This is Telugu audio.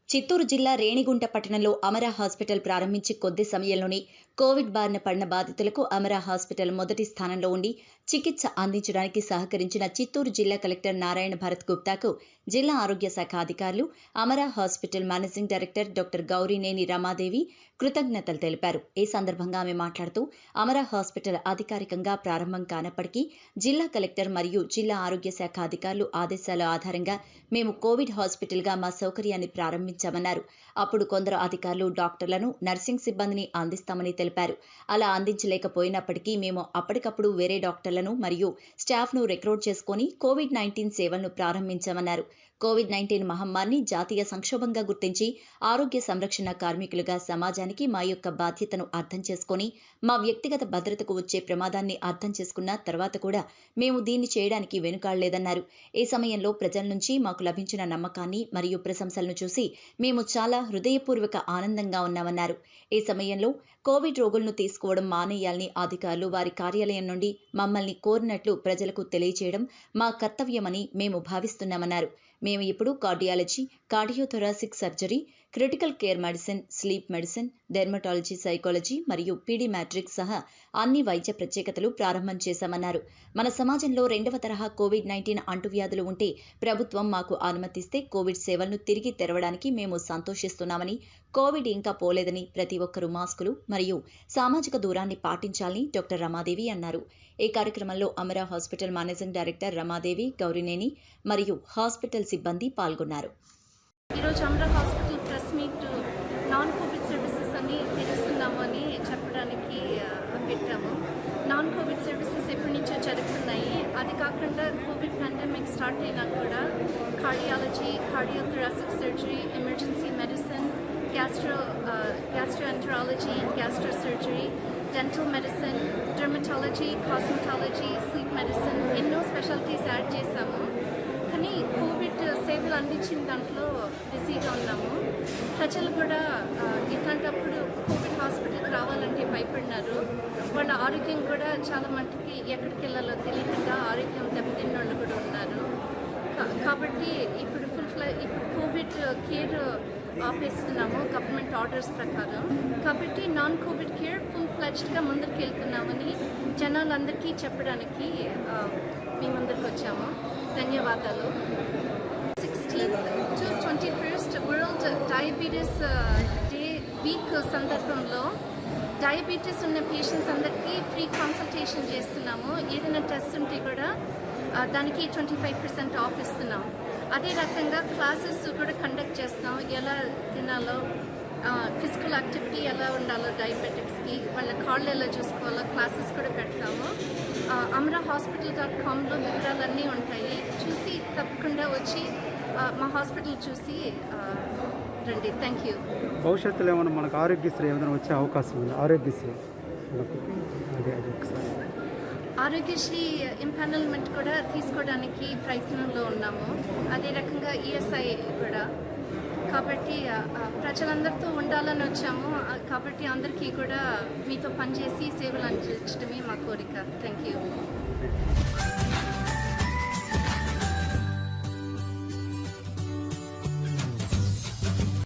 చిత్తూరు జిల్లా రేణిగుంట పట్టణంలో అమరా హాస్పిటల్ ప్రారంభించి కొద్ది సమయంలోనే కోవిడ్ బారిన పడిన బాధితులకు అమరా హాస్పిటల్ మొదటి స్థానంలో ఉండి చికిత్స అందించడానికి సహకరించిన చిత్తూరు జిల్లా కలెక్టర్ నారాయణ భరత్ గుప్తాకు జిల్లా ఆరోగ్య శాఖ అధికారులు, Amara hospital managing director doctor Gowrineni Ramadevi కృతజ్ఞతలు తెలిపారు. ఈ సందర్భంగా ఆమె మాట్లాడుతూ అమరా హాస్పిటల్ అధికారికంగా ప్రారంభం కానప్పటికీ జిల్లా కలెక్టర్ మరియు జిల్లా ఆరోగ్య శాఖ అధికారులు ఆదేశాల ఆధారంగా మేము కోవిడ్ హాస్పిటల్గా మా సౌకర్యాన్ని ప్రారంభించామన్నారు. అప్పుడు కొందరు అధికారులు డాక్టర్లను, నర్సింగ్ సిబ్బందిని అందిస్తామని తెలిపారు. అలా అందించలేకపోయినప్పటికీ మేము అప్పటికప్పుడు వేరే డాక్టర్లను మరియు స్టాఫ్ను రిక్రూట్ చేసుకుని కోవిడ్-19 సేవలను ప్రారంభించామన్నారు. కోవిడ్-19 మహమ్మారిని జాతీయ సంక్షోభంగా గుర్తించి ఆరోగ్య సంరక్షణ కార్మికులుగా సమాజానికి మా యొక్క బాధ్యతను అర్థం చేసుకుని మా వ్యక్తిగత భద్రతకు వచ్చే ప్రమాదాన్ని అర్థం చేసుకున్న తర్వాత కూడా మేము దీన్ని చేయడానికి వెనుకాడలేదన్నారు. ఈ సమయంలో ప్రజల నుంచి మాకు లభించిన నమ్మకాన్ని మరియు ప్రశంసలను చూసి మేము చాలా హృదయపూర్వక ఆనందంగా ఉన్నామన్నారు. ఈ సమయంలో కోవిడ్ రోగులను తీసుకోవడం మానేయాలని అధికారులు వారి కార్యాలయం నుండి మమ్మల్ని కోరినట్లు ప్రజలకు తెలియజేయడం మా కర్తవ్యమని మేము భావిస్తున్నామన్నారు. మేము ఇప్పుడు cardiology, cardiothoracic surgery, critical care medicine, sleep medicine, dermatology, psychology మరియు పీడియాట్రిక్స్ సహా అన్ని వైద్య ప్రత్యేకతలు ప్రారంభం చేశామన్నారు. మన సమాజంలో రెండవ తరహా కోవిడ్-19 అంటువ్యాధులు ఉంటే ప్రభుత్వం మాకు అనుమతిస్తే కోవిడ్ సేవలను తిరిగి తెరవడానికి మేము సంతోషిస్తున్నామని, కోవిడ్ ఇంకా పోలేదని ప్రతి ఒక్కరూ మాస్కులు మరియు సామాజిక దూరాన్ని పాటించాలని డాక్టర్ రమాదేవి అన్నారు. ఈ కార్యక్రమంలో Amara hospital managing director Ramadevi, Gowrineni మరియు హాస్పిటల్ సిబ్బంది పాల్గొన్నారు. ఈరోజు Amara hospital press meet non covid services అని తెలుస్తున్నాము అని చెప్పడానికి పెట్టాము. నాన్ కోవిడ్ సర్వీసెస్ ఎప్పటి నుంచో జరుగుతున్నాయి. అది కాకుండా కోవిడ్ పాండమిక్ స్టార్ట్ అయినా కూడా cardiology, cardiothoracic surgery, emergency medicine, gastroenterology and gastro surgery, dental medicine, dermatology, cosmetology, sleep medicine ఎన్నో స్పెషాలిటీస్ యాడ్ చేశాము. కానీ కోవిడ్ సేవలు అందించిన దాంట్లో బిజీగా ఉన్నాము. ప్రజలు కూడా ఇట్లాంటప్పుడు కోవిడ్ హాస్పిటల్కి రావాలంటే భయపడినారు. వాళ్ళ ఆరోగ్యం కూడా చాలా మట్టుకి ఎక్కడికి వెళ్ళాలో తెలియకుండా ఆరోగ్యం దెబ్బతిన్న వాళ్ళు కూడా ఉన్నారు. కాబట్టి ఇప్పుడు ఇప్పుడు కోవిడ్ కేర్ ఆపేస్తున్నాము గవర్నమెంట్ ఆర్డర్స్ ప్రకారం. కాబట్టి నాన్ కోవిడ్ కేర్ ఫుల్ ఫ్లెడ్జ్డ్గా ముందుకు వెళ్తున్నామని జనాలందరికీ చెప్పడానికి మీ ముందరికి వచ్చాము. ధన్యవాదాలు. 16th to 21st world diabetes day week సందర్భంలో డయాబెటీస్ ఉన్న పేషెంట్స్ అందరికీ ఫ్రీ కన్సల్టేషన్ చేస్తున్నాము. ఏదైనా టెస్ట్ ఉంటే కూడా దానికి 25% ఆఫ్ ఇస్తున్నాం. అదే రకంగా క్లాసెస్ కూడా కండక్ట్ చేస్తున్నాం. ఎలా తినాలో, ఫిజికల్ యాక్టివిటీ ఎలా ఉండాలో, డయాబెటిక్స్కి వాళ్ళ కాళ్ళు ఎలా చూసుకోవాలో క్లాసెస్ కూడా పెడతాము. amrahospital.comలో వివరాలన్నీ ఉంటాయి. చూసి తప్పకుండా వచ్చి మా హాస్పిటల్ చూసి రండి. Thank you. భవిష్యత్తులో ఏమైనా మనకు ఆరోగ్యశ్రీ ఏమైనా వచ్చే అవకాశం ఉంది? ఆరోగ్యశ్రీ ఆరోగ్యశ్రీ ఇంపానల్మెంట్ కూడా తీసుకోవడానికి ప్రయత్నంలో ఉన్నాము. అదే రకంగా ఈఎస్ఐ కూడా. కాబట్టి ప్రజలందరితో ఉండాలని వచ్చాము. కాబట్టి అందరికీ కూడా మీతో పనిచేసి సేవలు అందించడమే మా కోరిక. Thank you.